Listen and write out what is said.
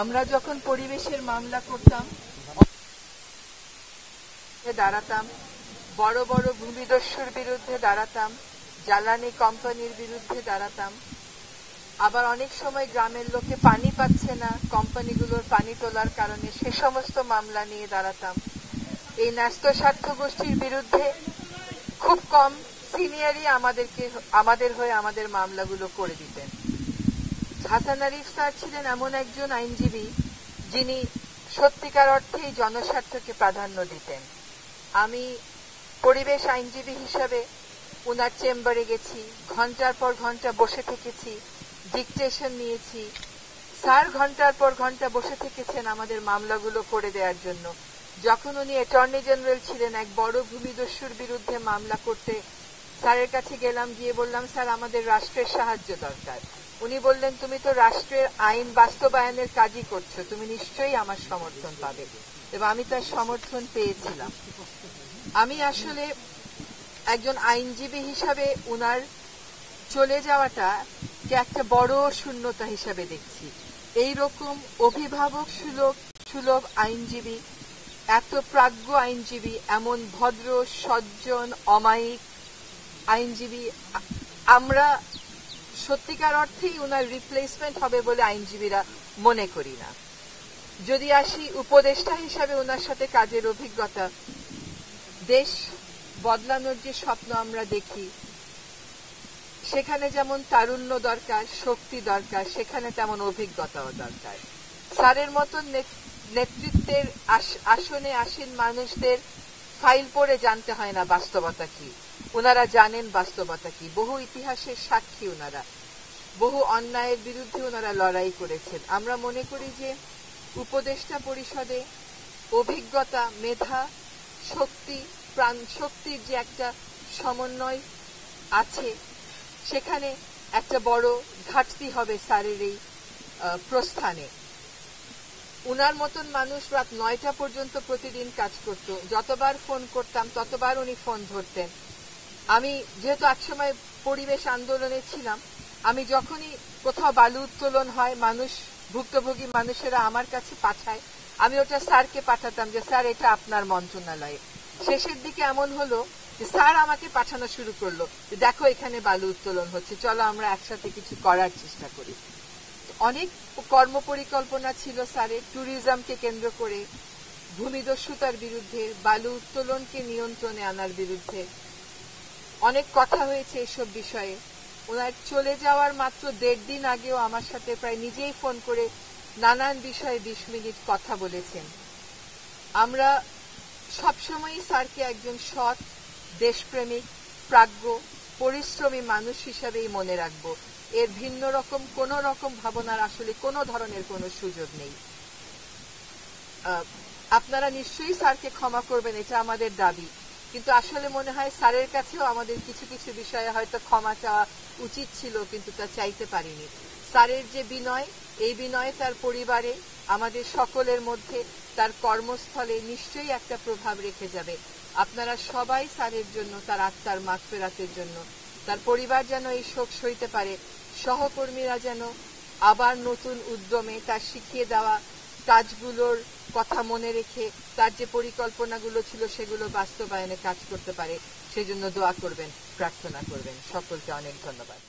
আমরা যখন পরিবেশের মামলা করতাম দাঁড়াতাম, বড় বড় ভূমিদস্যুর বিরুদ্ধে দাঁড়াতাম, জ্বালানি কোম্পানির বিরুদ্ধে দাঁড়াতাম। আবার অনেক সময় গ্রামের লোকে পানি পাচ্ছে না, কোম্পানিগুলোর পানি তোলার কারণে সে সমস্ত মামলা নিয়ে দাঁড়াতাম। এই ন্যস্ত স্বার্থ গোষ্ঠীর বিরুদ্ধে খুব কম সিনিয়রই আমাদের হয়ে আমাদের মামলাগুলো করে দিতেন। হাসান আরিফ স্যার ছিলেন এমন একজন আইনজীবী যিনি সত্যিকার অর্থেই জনস্বার্থকে প্রাধান্য দিতেন। আমি পরিবেশ আইনজীবী হিসাবে ওনার চেম্বারে গেছি, ঘন্টার পর ঘন্টা বসে থেকেছি, ডিকটেশন নিয়েছি। স্যার ঘন্টার পর ঘন্টা বসে থেকেছেন আমাদের মামলাগুলো করে দেওয়ার জন্য। যখন উনি অ্যাটর্নি জেনারেল ছিলেন, এক বড় ভূমিদস্যুর বিরুদ্ধে মামলা করতে স্যারের কাছে গেলাম, গিয়ে বললাম, স্যার আমাদের রাষ্ট্রের সাহায্য দরকার। উনি বললেন, তুমি তো রাষ্ট্রের আইন বাস্তবায়নের কাজই করছো, তুমি নিশ্চয়ই আমার সমর্থন পাবে। এবং আমি তার সমর্থন পেয়েছিলাম। আমি আসলে একজন আইনজীবী হিসাবে উনার চলে যাওয়াটা কে একটা বড় শূন্যতা হিসাবে দেখছি। এইরকম অভিভাবক সুলভ আইনজীবী, এত প্রাজ্ঞ আইনজীবী, এমন ভদ্র সজ্জন অমায়িক আইনজীবী আমরা সত্যিকার অর্থেই উনার রিপ্লেসমেন্ট হবে বলে আইনজীবীরা মনে করি না। যদি আসি উপদেষ্টা হিসাবে উনার সাথে কাজের অভিজ্ঞতা, দেশ বদলানোর যে স্বপ্ন আমরা দেখি, সেখানে যেমন তারুণ্য দরকার, শক্তি দরকার, সেখানে তেমন অভিজ্ঞতাও দরকার। স্যারের মতন নেতৃত্বের আসনে আসীন মানুষদের ফাইল পড়ে জানতে হয় না বাস্তবতা কি, ওনারা জানেন বাস্তবতা কি। বহু ইতিহাসের সাক্ষী ওনারা, বহু অন্যায়ের বিরুদ্ধে ওনারা লড়াই করেছেন। আমরা মনে করি যে উপদেষ্টা পরিষদে অভিজ্ঞতা, মেধা, শক্তি, প্রাণ শক্তির যে একটা সমন্বয় আছে, সেখানে একটা বড় ঘাটতি হবে স্যারের এই প্রস্থানে। উনার মতন মানুষ রাত 9টা পর্যন্ত প্রতিদিন কাজ করত। যতবার ফোন করতাম ততবার উনি ফোন ধরতেন। আমি যেহেতু একসময় পরিবেশ আন্দোলনে ছিলাম, আমি যখনই কোথাও বালু উত্তোলন হয়, ভুক্তভোগী মানুষেরা আমার কাছে পাঠায়, আমি ওটা স্যারকে পাঠাতাম যে স্যার এটা আপনার মন্ত্রণালয়ে। শেষের দিকে এমন হলো যে স্যার আমাকে পাঠানো শুরু করলো, দেখো এখানে বালু উত্তোলন হচ্ছে, চলো আমরা একসাথে কিছু করার চেষ্টা করি। অনেক কর্মপরিকল্পনা ছিল স্যারের, ট্যুরিজমকে কেন্দ্র করে, ভূমিদস্যুতার বিরুদ্ধে, বালু উত্তোলনকে নিয়ন্ত্রণে আনার বিরুদ্ধে অনেক কথা হয়েছে এসব বিষয়ে। ওনার চলে যাওয়ার মাত্র 1.5 দিন আগেও আমার সাথে প্রায় নিজেই ফোন করে নানান বিষয়ে 20 মিনিট কথা বলেছেন। আমরা সবসময়ই স্যারকে একজন সৎ, দেশপ্রেমিক, প্রাজ্ঞ, পরিশ্রমী মানুষ হিসাবেই মনে রাখবো। এর ভিন্ন রকম কোন রকম ভাবনার আসলে কোনো ধরনের কোনো সুযোগ নেই। আপনারা নিশ্চয়ই স্যারকে ক্ষমা করবেন, এটা আমাদের দাবি। কিন্তু আসলে মনে হয় স্যারের কাছেও আমাদের কিছু কিছু বিষয়ে হয়তো ক্ষমা চাওয়া উচিত ছিল, কিন্তু তা চাইতে পারিনি। স্যারের যে বিনয়, এই বিনয় তার পরিবারে, আমাদের সকলের মধ্যে, তার কর্মস্থলে নিশ্চয়ই একটা প্রভাব রেখে যাবে। আপনারা সবাই স্যারের জন্য, তার আত্মার মাগফিরাতের জন্য, তার পরিবার যেন এই শোক সইতে পারে, সহকর্মীরা যেন আবার নতুন উদ্যমে তার শিখিয়ে দেওয়া কাজগুলোর কথা মনে রেখে তার যে পরিকল্পনাগুলো ছিল সেগুলো বাস্তবায়নে কাজ করতে পারে, সেজন্য দোয়া করবেন, প্রার্থনা করবেন। সকলকে অনেক ধন্যবাদ।